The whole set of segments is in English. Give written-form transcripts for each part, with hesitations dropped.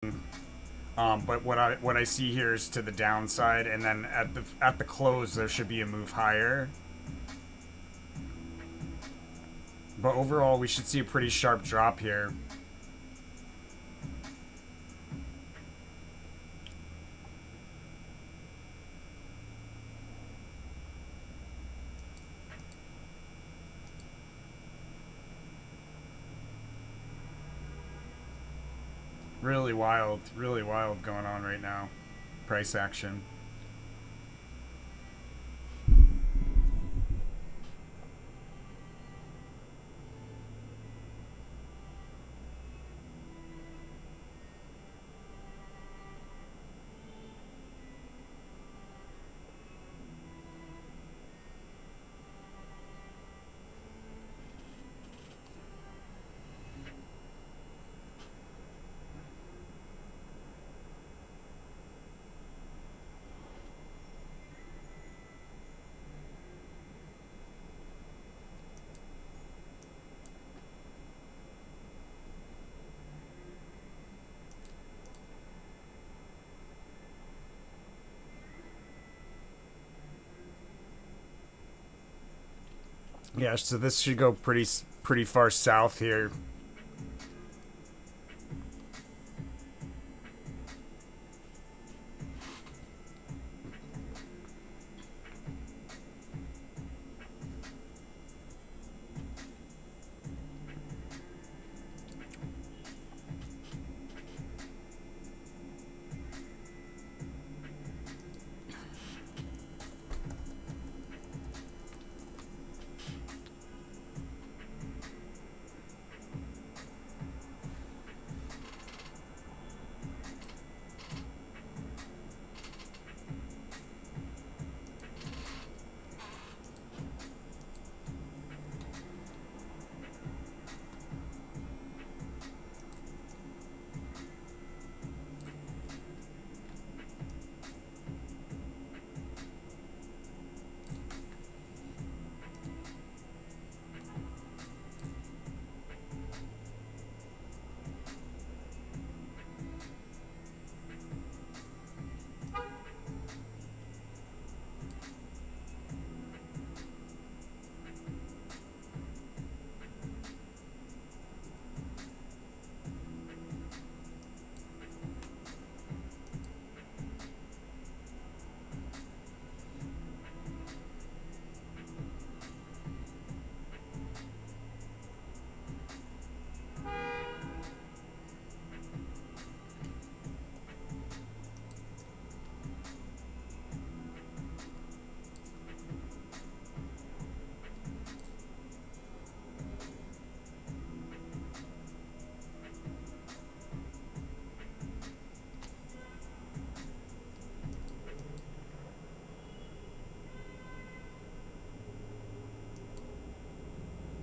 But what I see here is to the downside, and then at the close there should be a move higher. But overall, we should see a pretty sharp drop here. Really wild going on right now. Price action. Yeah, so this should go pretty far south here.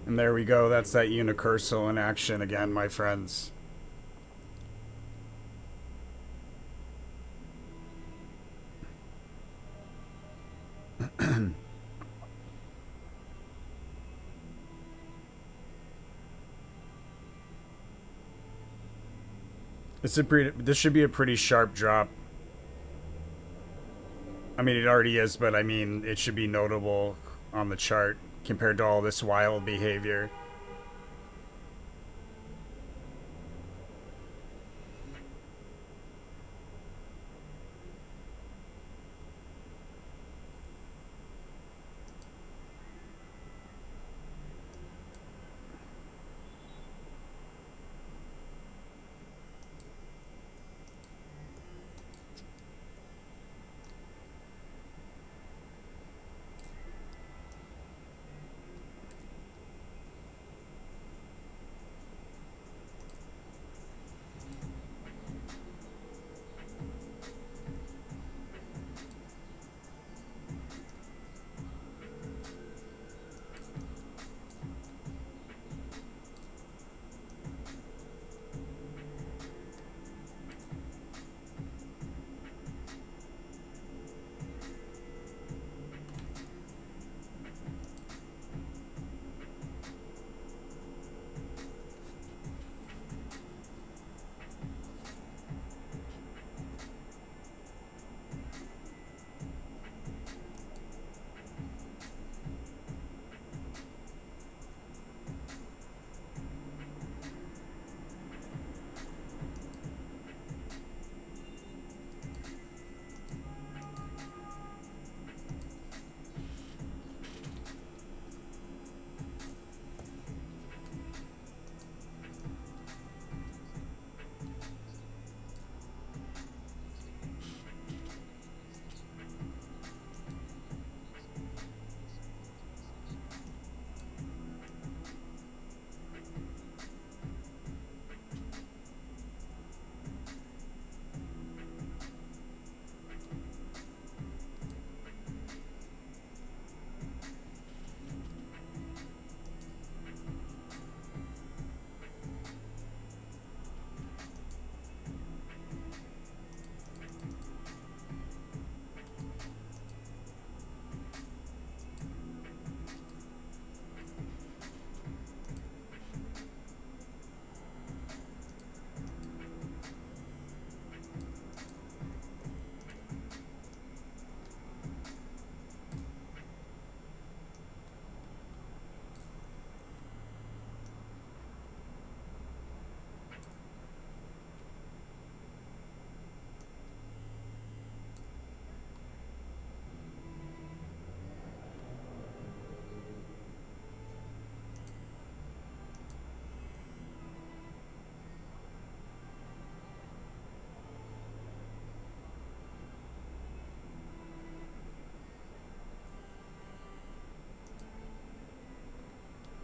And there we go. That's that unicursal in action again, my friends. This should be a pretty sharp drop. I mean, it already is, but I mean, it should be notable on the chart compared to all this wild behavior.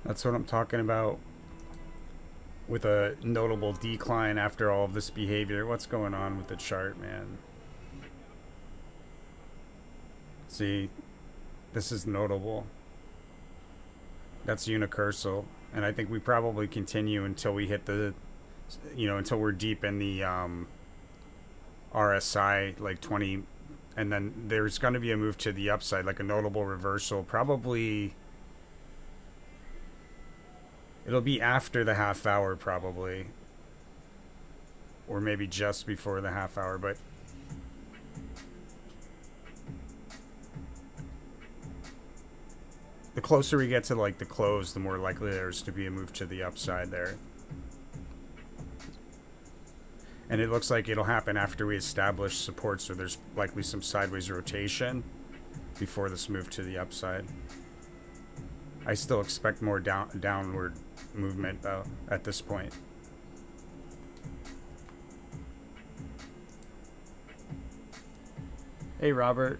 That's what I'm talking about with a notable decline after all of this behavior. What's going on with the chart, man? See, this is notable. That's unicursal. And I think we probably continue until we hit the, until we're deep in the RSI, like 20. And then there's going to be a move to the upside, like a notable reversal. Probably, it'll be after the half hour, probably. Or maybe just before the half hour, but the closer we get to like the close, the more likely there's to be a move to the upside there. And it looks like it'll happen after we establish support, so there's likely some sideways rotation before this move to the upside. I still expect more downward movement though at this point. Hey Robert.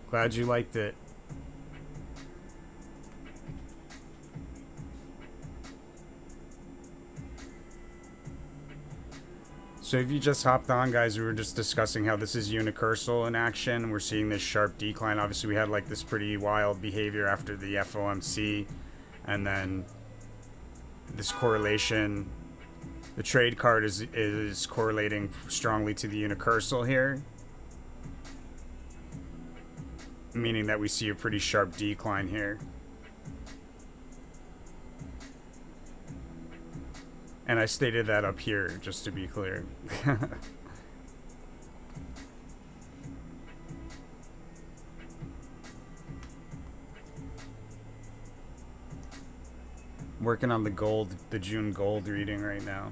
Glad you liked it. So if you just hopped on, guys, we were just discussing how this is unicursal in action. We're seeing this sharp decline. Obviously, we had like this pretty wild behavior after the FOMC, and then this correlation. The trade card is correlating strongly to the unicursal here, meaning that we see a pretty sharp decline here. And I stated that up here, just to be clear. Working on the June gold reading right now.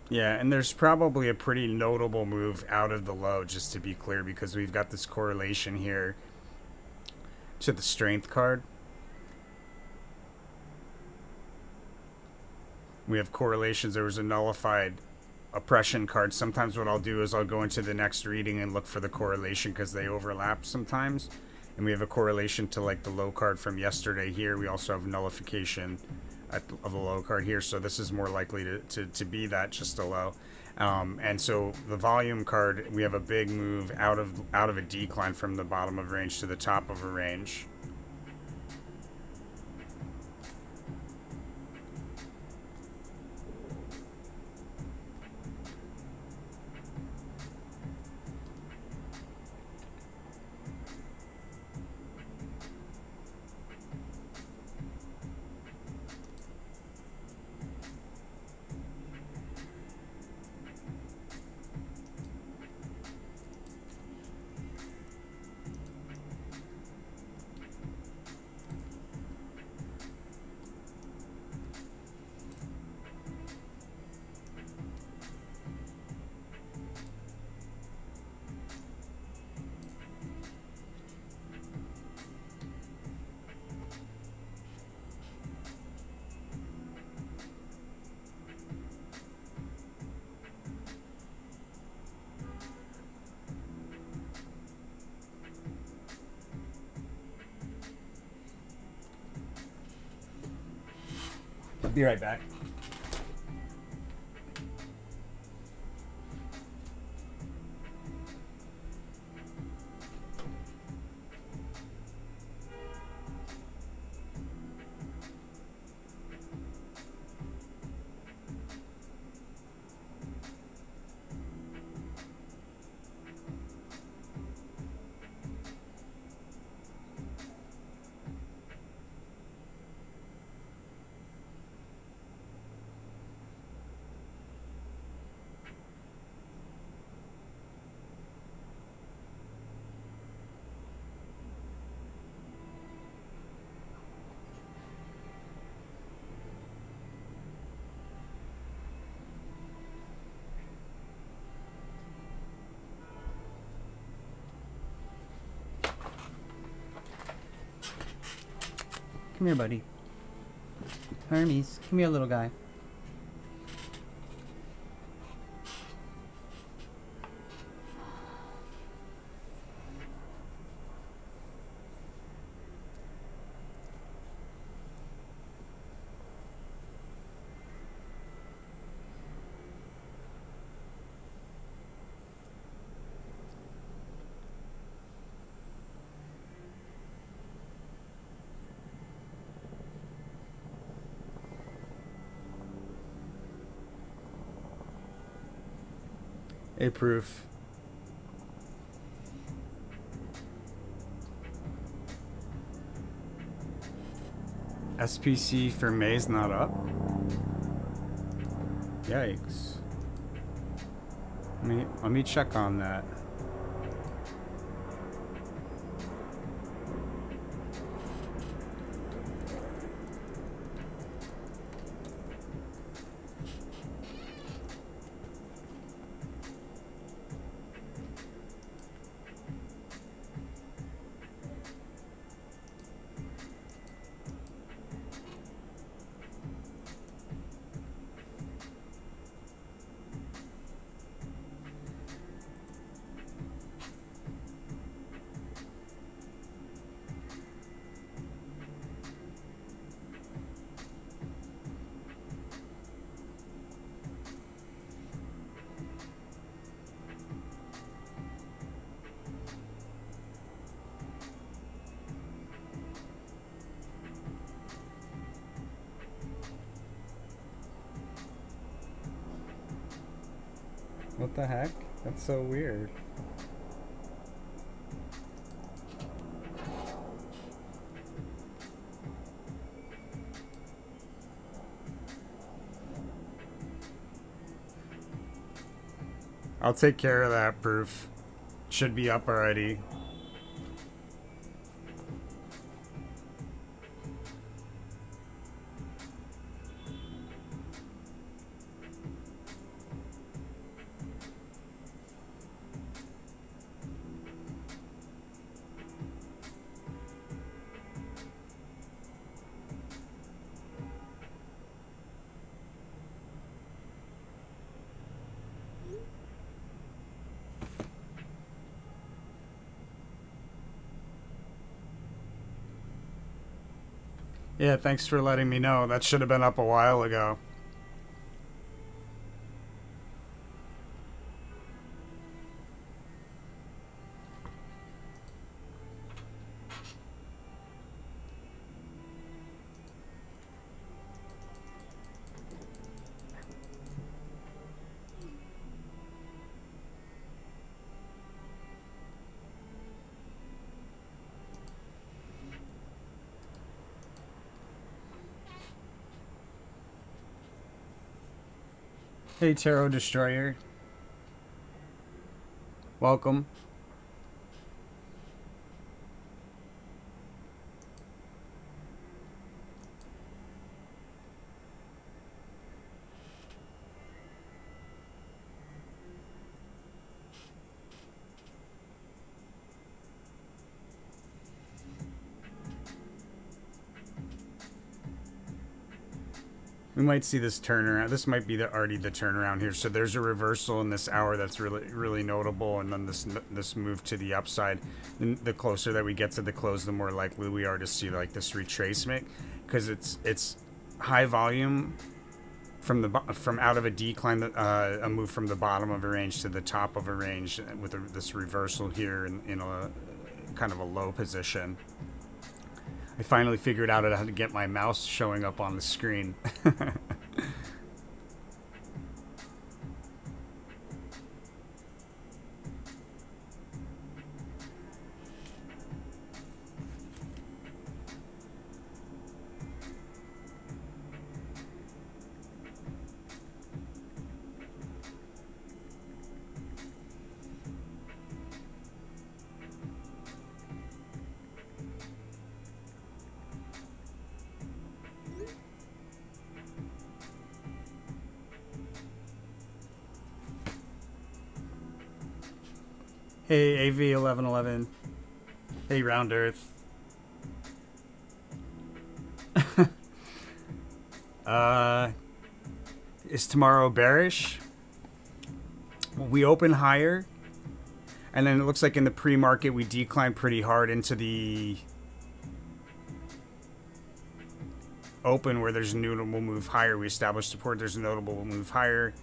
Yeah, and there's probably a pretty notable move out of the low, just to be clear, because we've got this correlation here to the strength card. We have correlations. There was a nullified oppression card. Sometimes what I'll do is I'll go into the next reading and look for the correlation because they overlap sometimes. And we have a correlation to like the low card from yesterday here. We also have nullification of the low card here, so this is more likely to be that, just a low. And so the volume card, we have a big move out of a decline from the bottom of range to the top of a range. Be right back. Come here, buddy. Hermes, come here, little guy. A proof. SPC for May's not up? Yikes. Let me check on that. What the heck? That's so weird. I'll take care of that, proof. Should be up already. Yeah, thanks for letting me know. That should have been up a while ago. Hey, Tarot Destroyer. Welcome. We might see this turnaround. This might be already the turnaround here. So there's a reversal in this hour that's really notable, and then this move to the upside. And the closer that we get to the close, the more likely we are to see like this retracement, because it's high volume from out of a decline, a move from the bottom of a range to the top of a range with this reversal here in a kind of a low position. I finally figured out how to get my mouse showing up on the screen. Hey, AV1111. Hey, Round Earth. Is tomorrow bearish? We open higher, and then it looks like in the pre-market we decline pretty hard into the open where there's a notable move higher. We establish support, there's a notable move higher.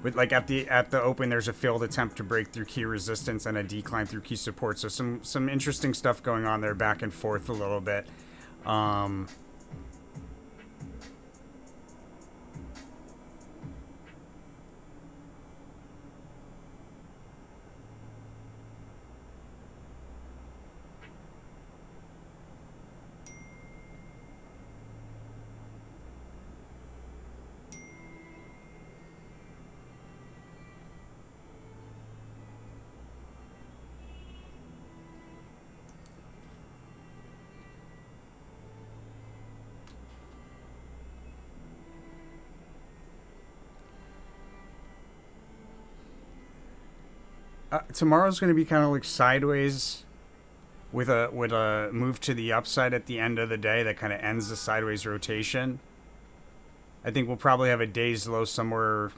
But like at the open, there's a failed attempt to break through key resistance and a decline through key support. So some interesting stuff going on there, back and forth a little bit. Tomorrow's going to be kind of like sideways with a move to the upside at the end of the day that kind of ends the sideways rotation. I think we'll probably have a day's low somewhere.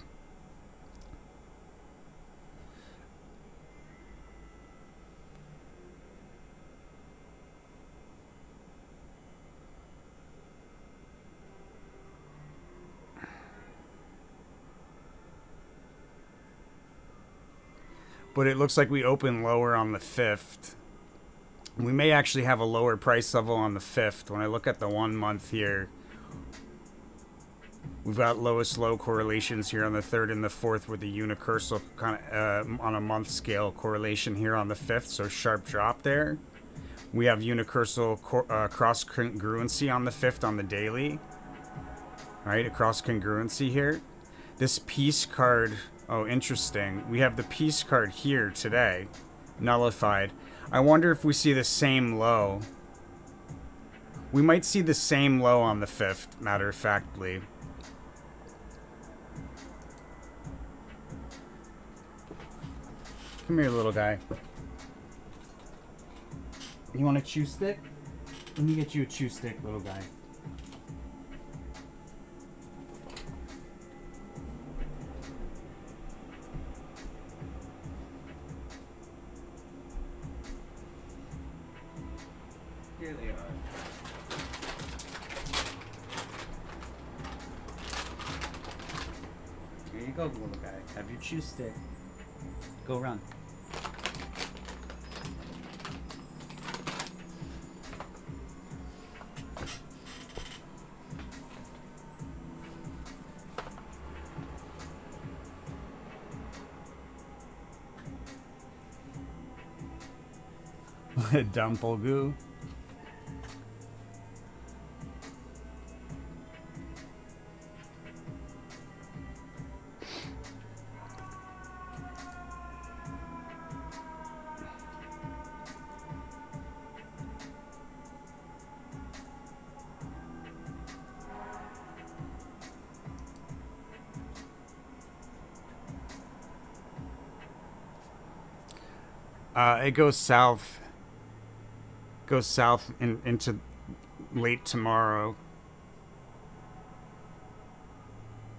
But it looks like we open lower on the 5th. We may actually have a lower price level on the 5th. When I look at the 1 month here, we've got lowest low correlations here on the 3rd and the 4th with the unicursal kind of on a month scale correlation here on the 5th. So sharp drop there. We have unicursal cross congruency on the 5th on the daily. All right, a cross congruency here. This piece card. Oh, interesting. We have the piece card here today, nullified. I wonder if we see the same low. We might see the same low on the 5th, matter of factly. Come here, little guy. You want a chew stick? Let me get you a chew stick, little guy. Here they are. Here you go, little guy. Have your chew stick. Go run. Dumpelgoo. It goes south. Goes south into late tomorrow.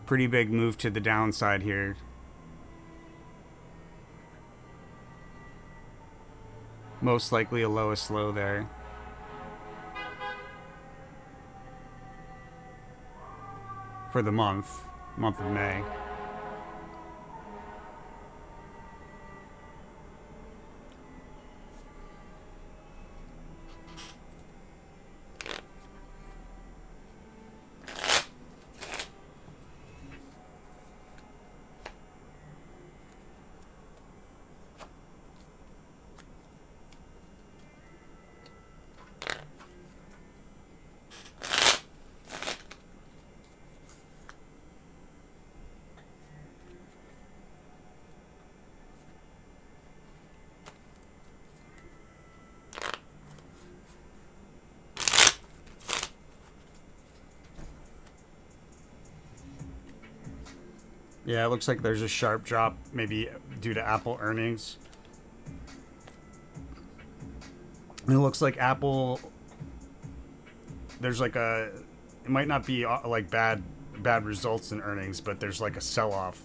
Pretty big move to the downside here. Most likely a lowest low there. for the month of May. Yeah, it looks like there's a sharp drop, maybe due to Apple earnings. And it looks like Apple, there's like a, it might not be like bad results in earnings, but there's like a sell-off.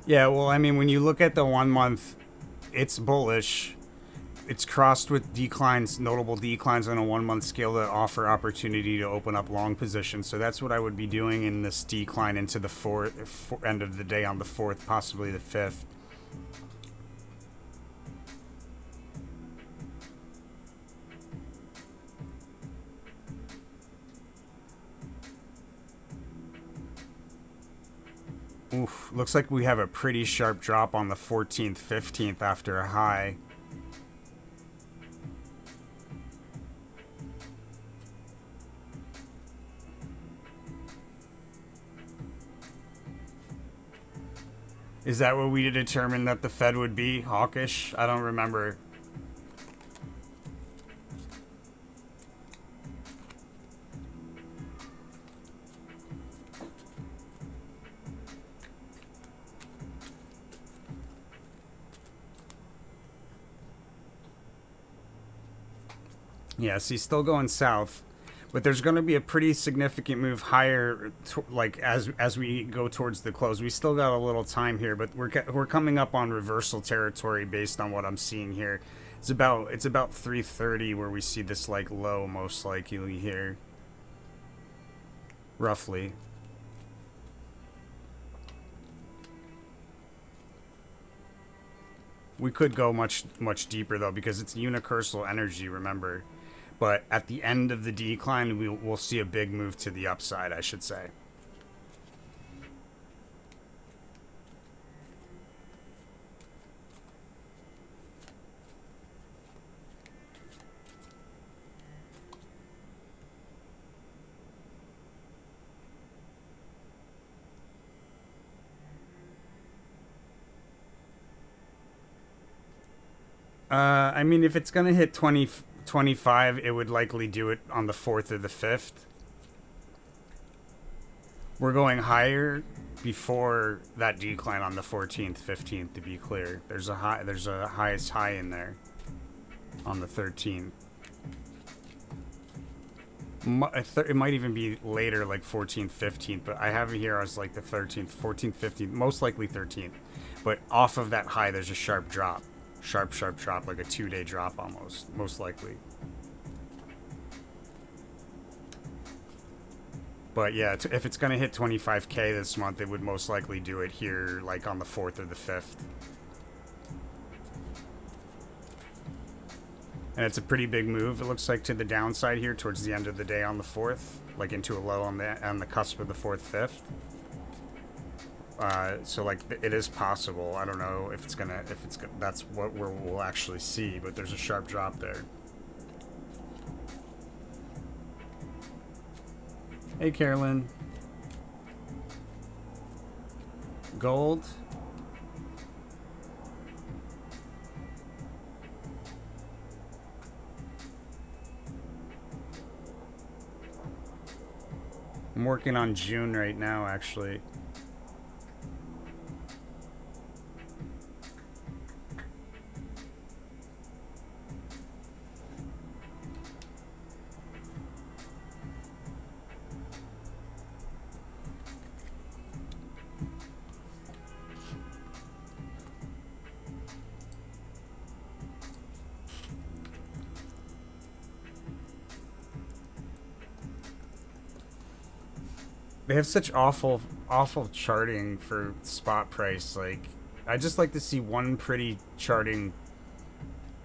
Yeah, well, I mean, when you look at the 1 month, it's bullish. It's crossed with declines, notable declines on a 1 month scale that offer opportunity to open up long positions. So that's what I would be doing in this decline into the end of the day on the 4th, possibly the 5th. Oof, looks like we have a pretty sharp drop on the 14th, 15th after a high. Is that what we determined that the Fed would be? Hawkish? I don't remember. Yeah, see, still going south, but there's going to be a pretty significant move higher, like as we go towards the close. We still got a little time here, but we're coming up on reversal territory based on what I'm seeing here. It's about 3:30 where we see this like low most likely here, roughly. We could go much deeper though because it's universal energy. Remember. But at the end of the decline, we'll see a big move to the upside, I should say. I mean, if it's going to hit 25, it would likely do it on the 4th or the 5th. We're going higher before that decline on the 14th, 15th, to be clear. There's a highest high in there on the 13th. It might even be later, like 14th, 15th, but I have it here as like the 13th, 14th, 15th, most likely 13th. But off of that high, there's a sharp drop. Sharp drop, like a 2-day drop almost, most likely. But yeah, if it's going to hit 25K this month, it would most likely do it here, like on the 4th or the 5th. And it's a pretty big move, it looks like, to the downside here towards the end of the day on the 4th, like into a low on the cusp of the 4th, 5th. So like it is possible. I don't know if it's gonna that's what we'll actually see, but there's a sharp drop there. Hey Carolyn. Gold. I'm working on June right now, actually. They have such awful charting for spot price. Like, I just like to see one pretty charting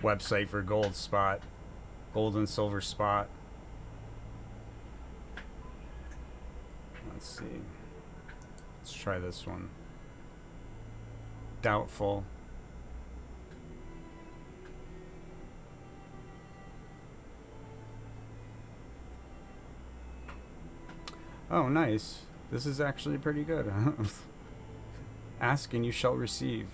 website for gold and silver spot. Let's see. Let's try this one. Doubtful. Oh, nice. This is actually pretty good. Ask and you shall receive.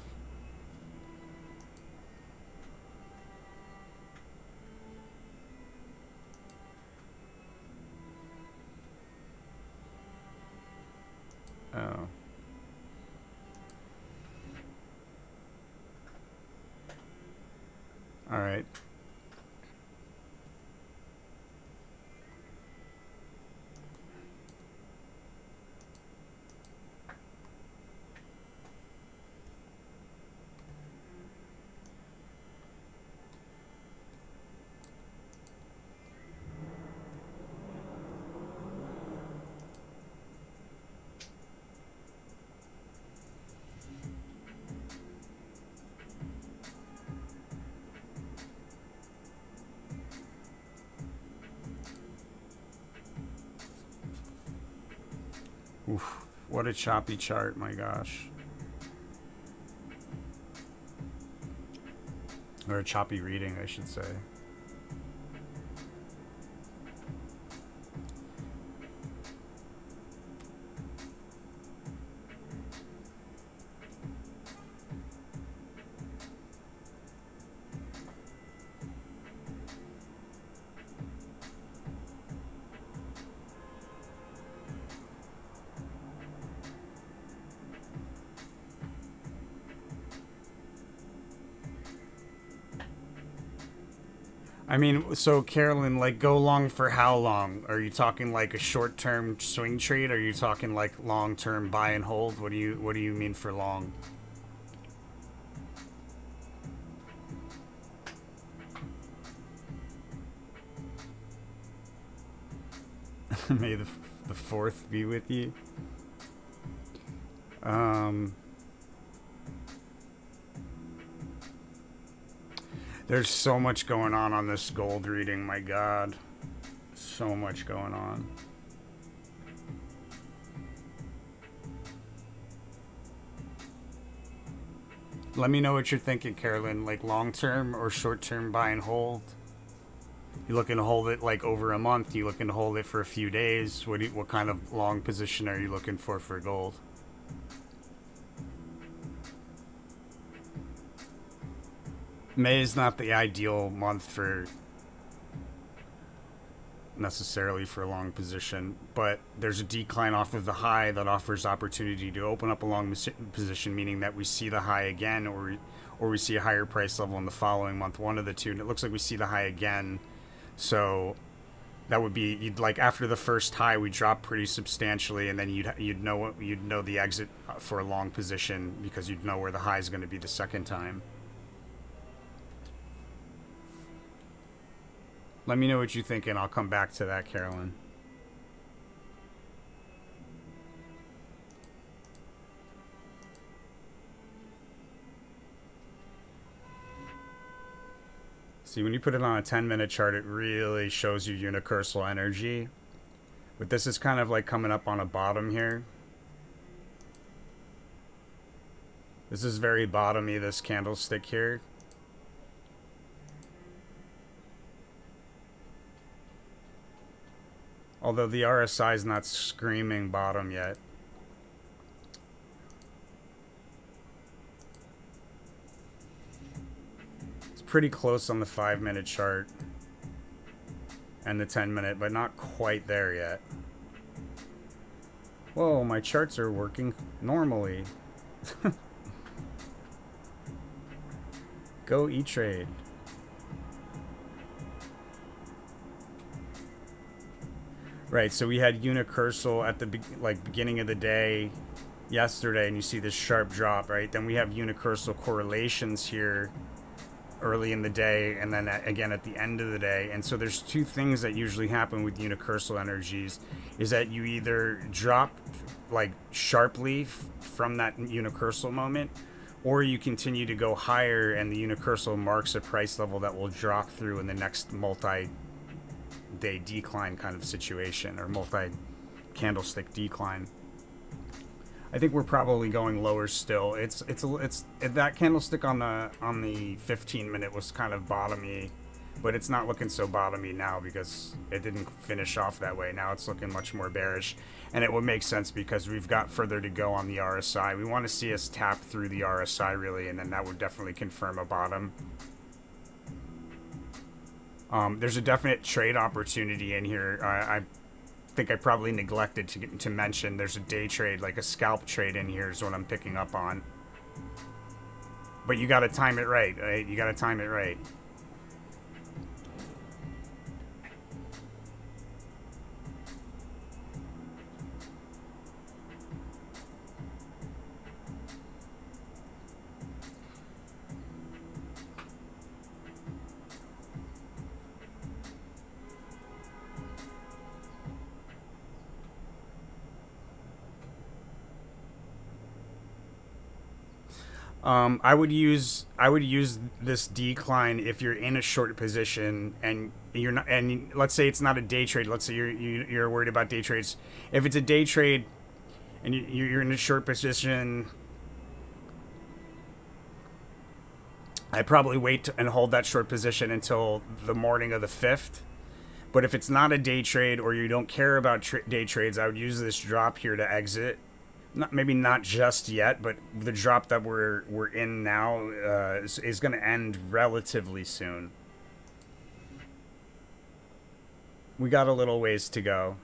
Oh. All right. Oof, what a choppy chart, my gosh. Or a choppy reading, I should say. I mean, so Carolyn, like, go long for how long? Are you talking like a short-term swing trade? Are you talking like long-term buy and hold? What do you mean for long? May the fourth be with you. There's so much going on this gold reading, my God. So much going on. Let me know what you're thinking, Carolyn. Like long-term or short-term buy and hold? You looking to hold it like over a month? You looking to hold it for a few days? What kind of long position are you looking for gold? May is not the ideal month for necessarily for a long position, but there's a decline off of the high that offers opportunity to open up a long position, meaning that we see the high again, or we see a higher price level in the following month, one of the two, and it looks like we see the high again. So that would be, you'd like, after the first high we drop pretty substantially, and then you'd know the exit for a long position, because you'd know where the high is going to be the second time. Let me know what you think, and I'll come back to that, Carolyn. See, when you put it on a 10-minute chart, it really shows you unicursal energy. But this is kind of like coming up on a bottom here. This is very bottomy, this candlestick here. Although the RSI is not screaming bottom yet. It's pretty close on the 5-minute chart and the 10-minute, but not quite there yet. Whoa, my charts are working normally. Go E-Trade. Right, so we had unicursal at the beginning of the day yesterday, and you see this sharp drop, right? Then we have unicursal correlations here early in the day, and then again at the end of the day. And so there's two things that usually happen with unicursal energies, is that you either drop like sharply from that unicursal moment, or you continue to go higher and the unicursal marks a price level that will drop through in the next multi-day decline kind of situation, or multi-candlestick decline. I think we're probably going lower still. It's that candlestick on the 15 minute was kind of bottomy, but it's not looking so bottomy now because it didn't finish off that way. Now it's looking much more bearish, and it would make sense because we've got further to go on the RSI. We want to see us tap through the RSI really, and then that would definitely confirm a bottom. There's a definite trade opportunity in here. I think I probably neglected to mention there's a day trade, like a scalp trade in here is what I'm picking up on. But you got to time it right, right? You got to time it right. I would use this decline if you're in a short position and you're not, and let's say it's not a day trade. Let's say you're worried about day trades. If it's a day trade and you're in a short position, I'd probably wait and hold that short position until the morning of the 5th. But if it's not a day trade or you don't care about day trades, I would use this drop here to exit. Maybe not just yet, but the drop that we're in now is going to end relatively soon. We got a little ways to go,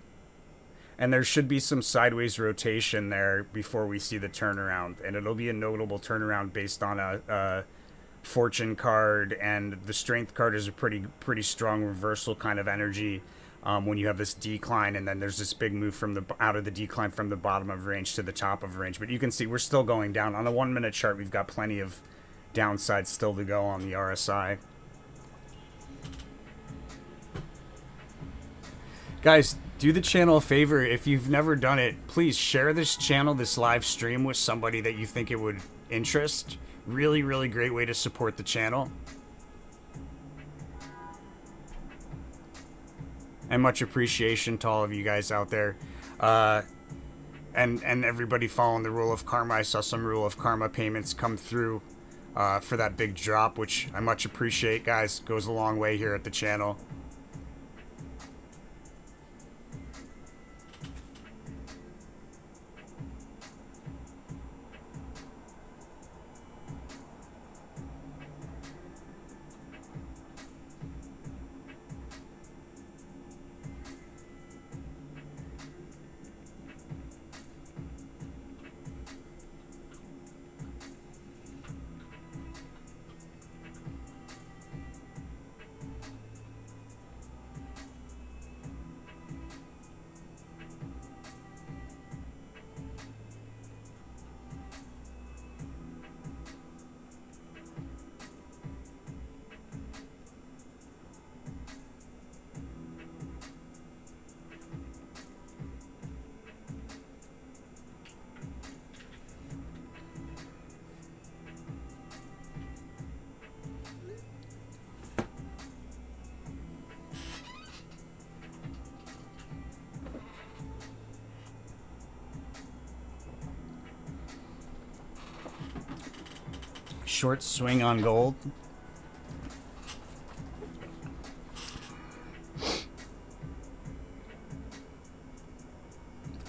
and there should be some sideways rotation there before we see the turnaround, and it'll be a notable turnaround based on a fortune card, and the strength card is a pretty strong reversal kind of energy. When you have this decline, and then there's this big move out of the decline from the bottom of range to the top of range. But you can see we're still going down. On a 1 minute chart, we've got plenty of downside still to go on the RSI. Guys, do the channel a favor. If you've never done it, please share this channel, this live stream, with somebody that you think it would interest. Really, really great way to support the channel. And much appreciation to all of you guys out there. And everybody following the rule of karma. I saw some rule of karma payments come through for that big drop, which I much appreciate, guys. Goes a long way here at the channel. Short swing on gold.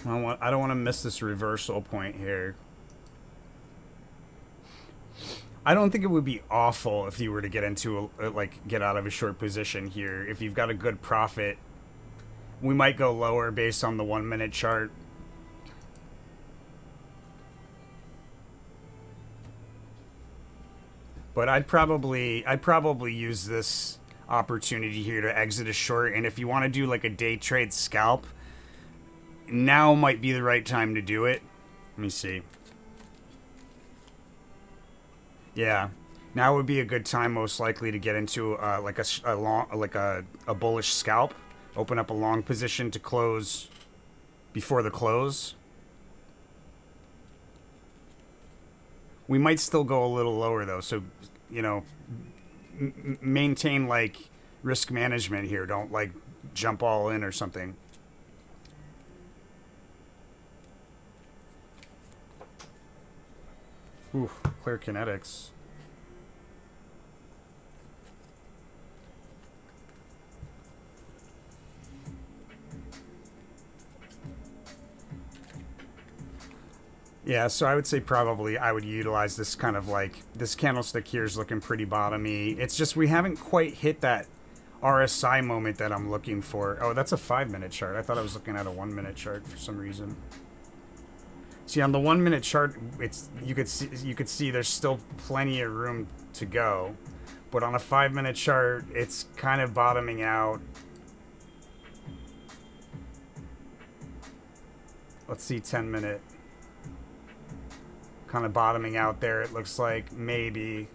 I don't want to miss this reversal point here. I don't think it would be awful if you were to get into get out of a short position here. If you've got a good profit, we might go lower based on the 1 minute chart. But I'd probably use this opportunity here to exit a short. And if you want to do like a day trade scalp, now might be the right time to do it. Let me see. Yeah, now would be a good time, most likely, to get into like a long, like a bullish scalp. Open up a long position to close before the close. We might still go a little lower though, so you know, maintain like risk management here. Don't like jump all in or something. Ooh, clear kinetics. Yeah, so I would say probably I would utilize this kind of like, this candlestick here is looking pretty bottomy. It's just we haven't quite hit that RSI moment that I'm looking for. Oh, that's a 5-minute chart. I thought I was looking at a 1-minute chart for some reason. See, on the 1-minute chart, it's you could see there's still plenty of room to go. But on a 5-minute chart, it's kind of bottoming out. Let's see, 10-minute. Kind of bottoming out there, it looks like, maybe.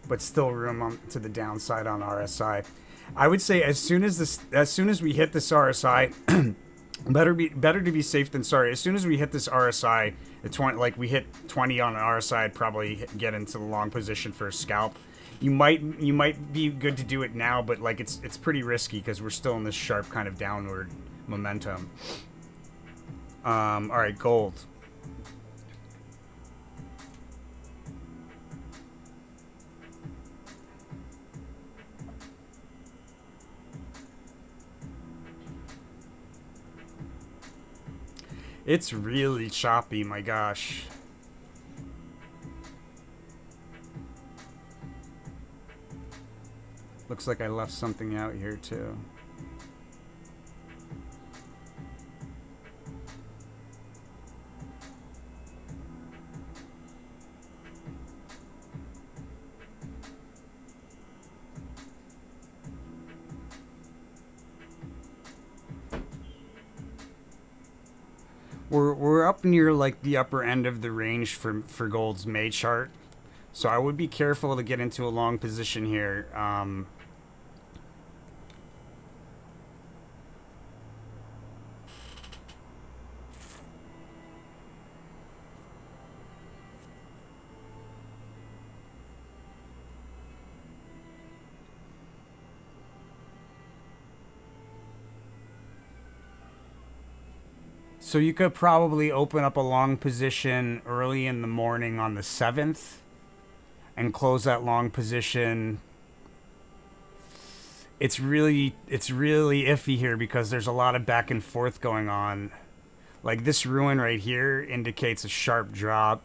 But still room to the downside on RSI. I would say as soon as we hit this RSI, better to be safe than sorry. As soon as we hit this RSI, the 20, like we hit 20 on an RSI, I'd probably get into the long position for a scalp. You might be good to do it now, but like it's pretty risky because we're still in this sharp kind of downward momentum. All right, gold. It's really choppy, my gosh. Looks like I left something out here too. We're up near like the upper end of the range for gold's May chart, so I would be careful to get into a long position here. So you could probably open up a long position early in the morning on the 7th and close that long position. It's really iffy here because there's a lot of back and forth going on. Like this ruin right here indicates a sharp drop.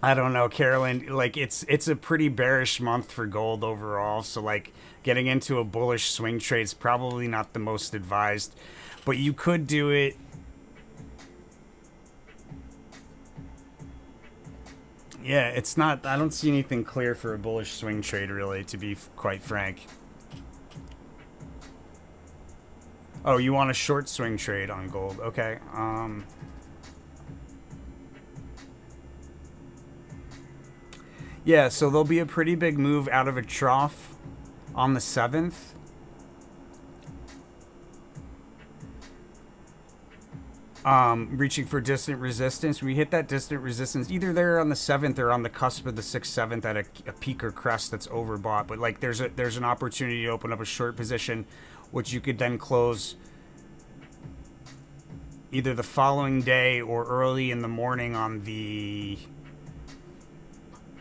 I don't know, Carolyn. Like it's a pretty bearish month for gold overall. So like getting into a bullish swing trade is probably not the most advised, but you could do it. Yeah, it's not. I don't see anything clear for a bullish swing trade, really, to be quite frank. Oh, you want a short swing trade on gold? Okay. Yeah, so there'll be a pretty big move out of a trough on the 7th. Reaching for distant resistance. We hit that distant resistance either there on the 7th or on the cusp of the 6th, 7th at a peak or crest that's overbought. But like there's an opportunity to open up a short position, which you could then close either the following day or early in the morning on the...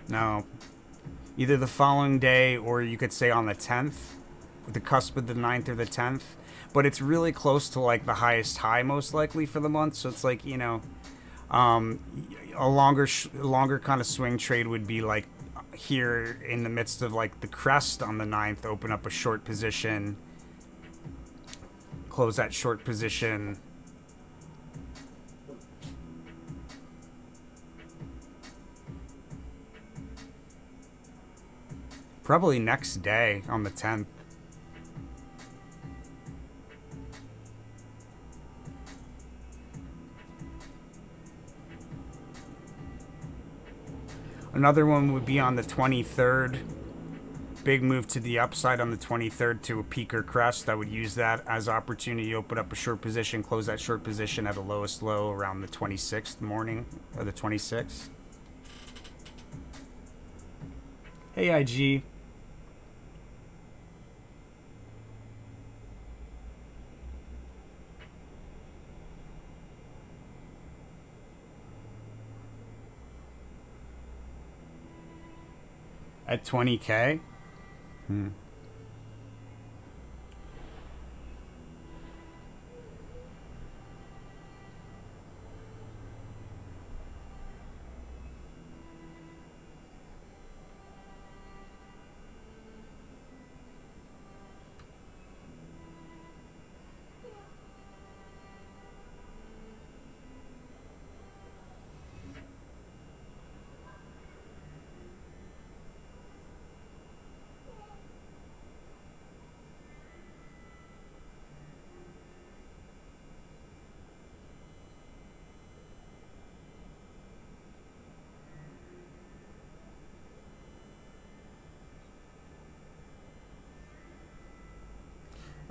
No. Either the following day or you could say on the 10th, the cusp of the 9th or the 10th. But it's really close to like the highest high most likely for the month. So it's like, you know, a longer kind of swing trade would be like here in the midst of like the crest on the 9th, open up a short position, close that short position. Probably next day on the 10th. Another one would be on the 23rd. Big move to the upside on the 23rd to a peak or crest. I would use that as opportunity. Open up a short position, close that short position at a lowest low around the 26th morning, or the 26th. Hey, IG. At 20K?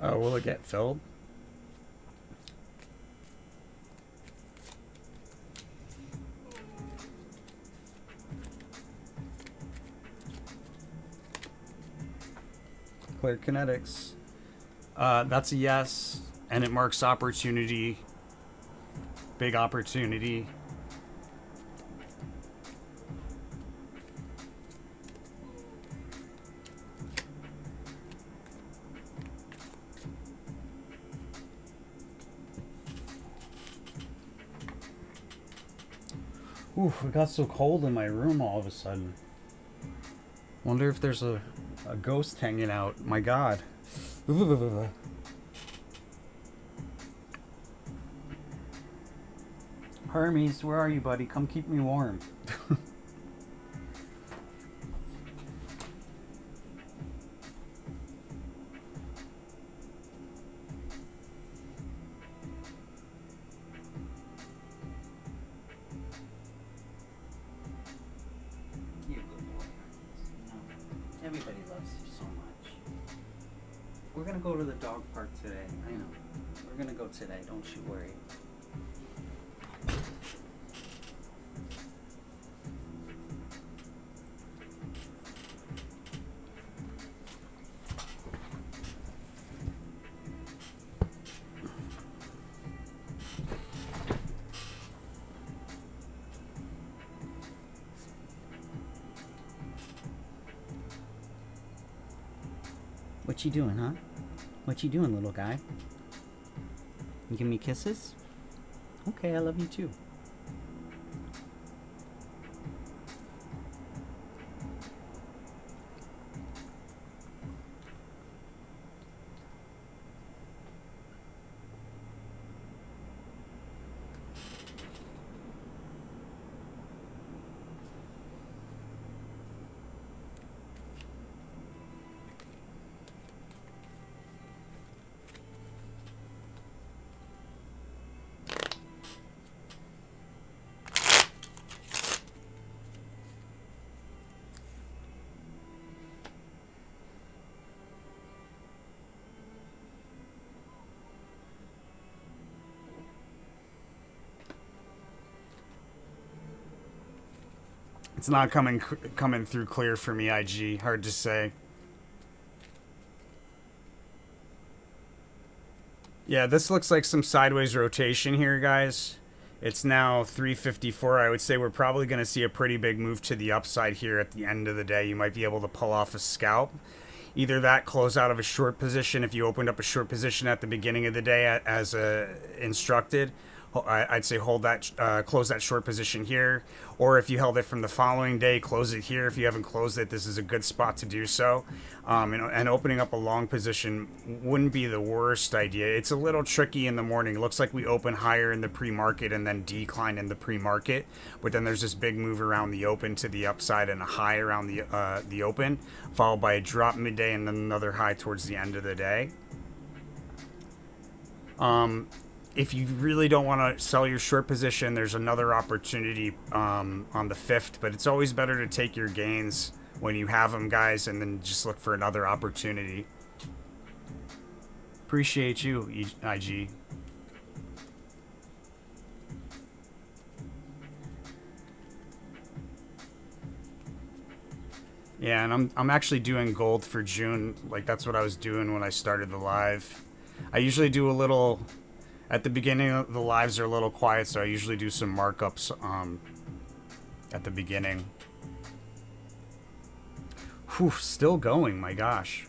Oh, will it get filled? Clear kinetics. That's a yes, and it marks opportunity. Big opportunity. Oof, it got so cold in my room all of a sudden. Wonder if there's a ghost hanging out. My God. Hermes, where are you, buddy? Come keep me warm. Everybody loves you so much. We're gonna go to the dog park today. I know. We're gonna go today. Don't you worry. What you doing, huh? What you doing, little guy? You give me kisses? Okay, I love you too. It's not coming through clear for me, IG. Hard to say. Yeah, this looks like some sideways rotation here, guys. It's now 3:54. I would say we're probably going to see a pretty big move to the upside here at the end of the day. You might be able to pull off a scalp. Either that, close out of a short position if you opened up a short position at the beginning of the day as instructed, I'd say hold that, close that short position here, or if you held it from the following day, close it here. If you haven't closed it, this is a good spot to do so. And opening up a long position wouldn't be the worst idea. It's a little tricky in the morning. It looks like we open higher in the pre-market and then decline in the pre-market, but then there's this big move around the open to the upside and a high around the open, followed by a drop midday and then another high towards the end of the day. If you really don't want to sell your short position, there's another opportunity on the 5th, but it's always better to take your gains when you have them, guys, and then just look for another opportunity. Appreciate you, IG. Yeah, and I'm actually doing gold for June. Like, that's what I was doing when I started the live. I usually do a little... At the beginning, the lives are a little quiet, so I usually do some markups at the beginning. Whew, still going, my gosh.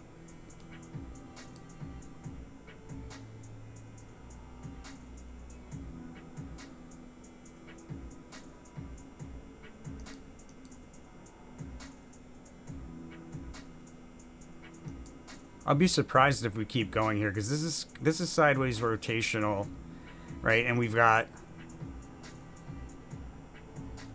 I'll be surprised if we keep going here, because this is sideways rotational, right? And we've got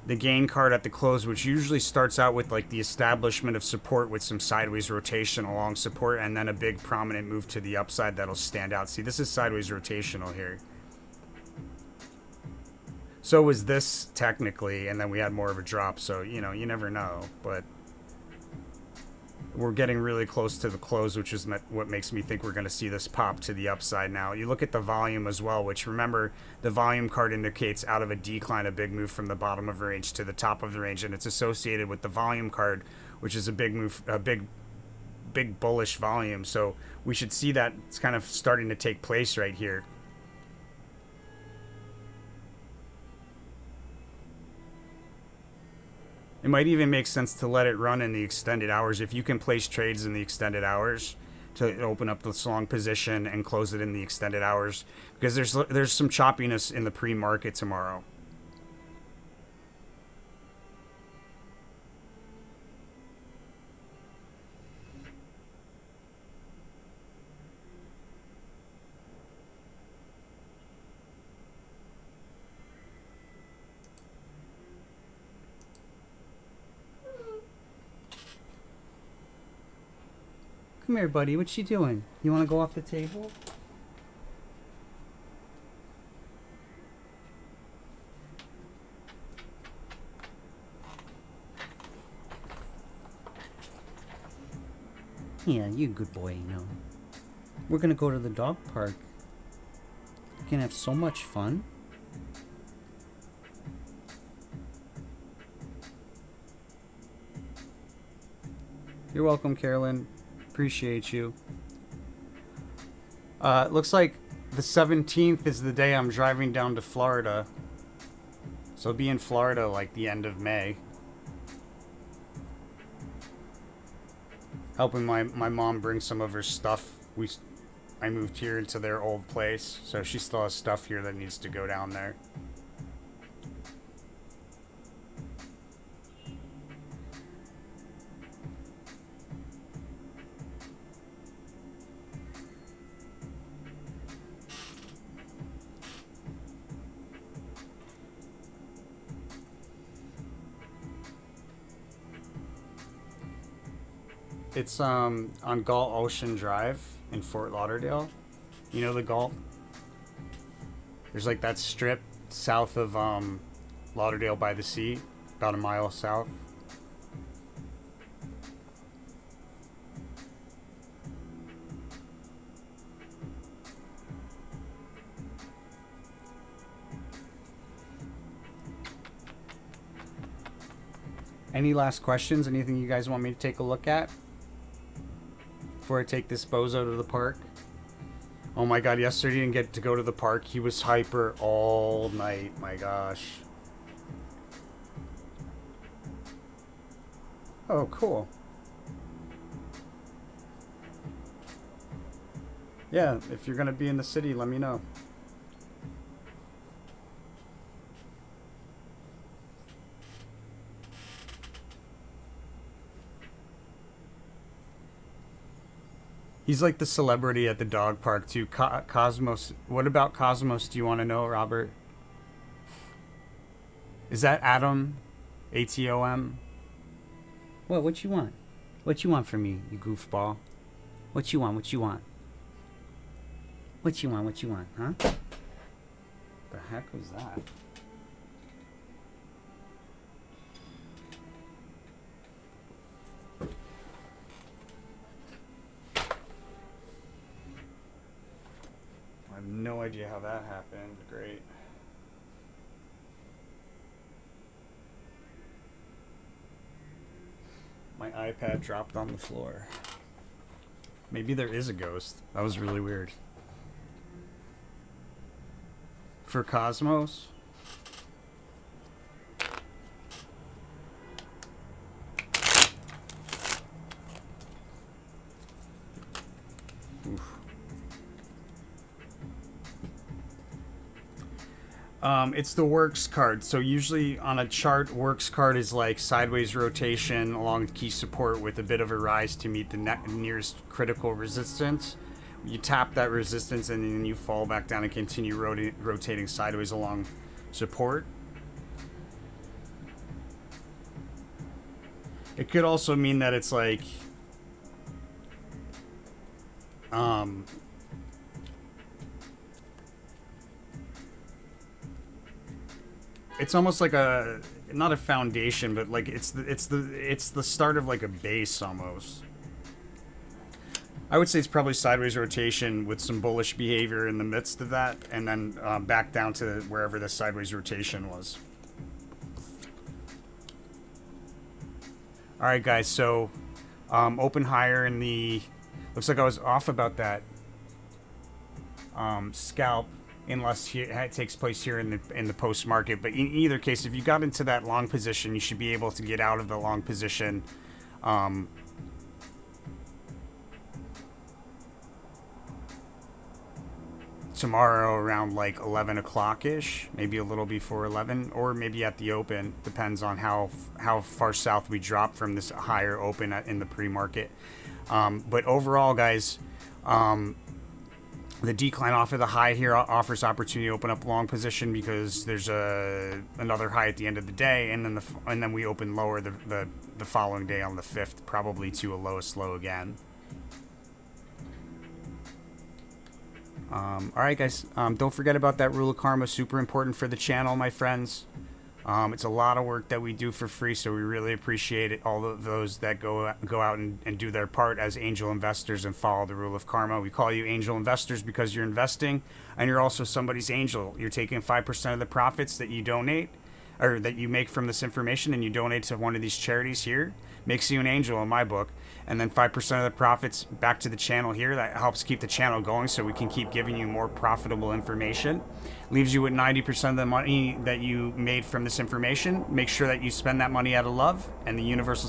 the gain card at the close, which usually starts out with like the establishment of support with some sideways rotation along support, and then a big prominent move to the upside that'll stand out. See, this is sideways rotational here. So was this technically, and then we had more of a drop. So, you know, you never know, but we're getting really close to the close, which is what makes me think we're going to see this pop to the upside now. You look at the volume as well, which, remember, the volume card indicates out of a decline a big move from the bottom of the range to the top of the range, and it's associated with the volume card, which is a big move, a big bullish volume. So we should see that it's kind of starting to take place right here. It might even make sense to let it run in the extended hours. If you can place trades in the extended hours to open up this long position and close it in the extended hours, because there's some choppiness in the pre-market tomorrow. Come here, buddy. What you doing? You want to go off the table? Yeah, you good boy, you know. We're gonna go to the dog park. We can have so much fun. You're welcome, Carolyn. Appreciate you. It looks like the 17th is the day I'm driving down to Florida. So I'll be in Florida like the end of May. Helping my mom bring some of her stuff. I moved here into their old place, so she still has stuff here that needs to go down there. It's on Galt Ocean Drive in Fort Lauderdale. You know the Galt? There's like that strip south of Lauderdale by the sea, about a mile south. Any last questions? Anything you guys want me to take a look at before I take this bozo to the park? Oh my god, yesterday he didn't get to go to the park. He was hyper all night. My gosh. Oh, cool. Yeah, if you're going to be in the city, let me know. He's like the celebrity at the dog park too. Cosmos. What about Cosmos? Do you want to know, Robert? Is that Adam? ATOM? What you want? What you want from me, you goofball? What you want? What you want? What you want? What you want? Huh? The heck was that? I have no idea how that happened. Great. My iPad dropped on the floor. Maybe there is a ghost. That was really weird. For Cosmos? Oof. It's the works card. So usually on a chart, works card is like sideways rotation along key support with a bit of a rise to meet the nearest critical resistance. You tap that resistance and then you fall back down and continue rotating sideways along support. It could also mean that it's like it's almost like a, not a foundation, but like it's the start of like a base almost. I would say it's probably sideways rotation with some bullish behavior in the midst of that, and then back down to wherever the sideways rotation was. All right, guys. So open higher in the. Looks like I was off about that scalp, unless it takes place here in the post market. But in either case, if you got into that long position, you should be able to get out of the long position. Tomorrow around like 11 o'clock ish, maybe a little before 11, or maybe at the open. Depends on how far south we drop from this higher open in the pre-market. But overall, guys, the decline off of the high here offers opportunity to open up long position because there's another high at the end of the day, and then we open lower the following day on the 5th, probably to a lowest low again. All right, guys, don't forget about that rule of karma. Super important for the channel, my friends. It's a lot of work that we do for free, so we really appreciate it. All of those that go out and do their part as angel investors and follow the rule of karma. We call you angel investors because you're investing, and you're also somebody's angel. You're taking 5% of the profits that you donate, or that you make from this information, and you donate to one of these charities here. Makes you an angel in my book. And then 5% of the profits back to the channel here. That helps keep the channel going so we can keep giving you more profitable information. Leaves you with 90% of the money that you made from this information. Make sure that you spend that money out of love, and the universe will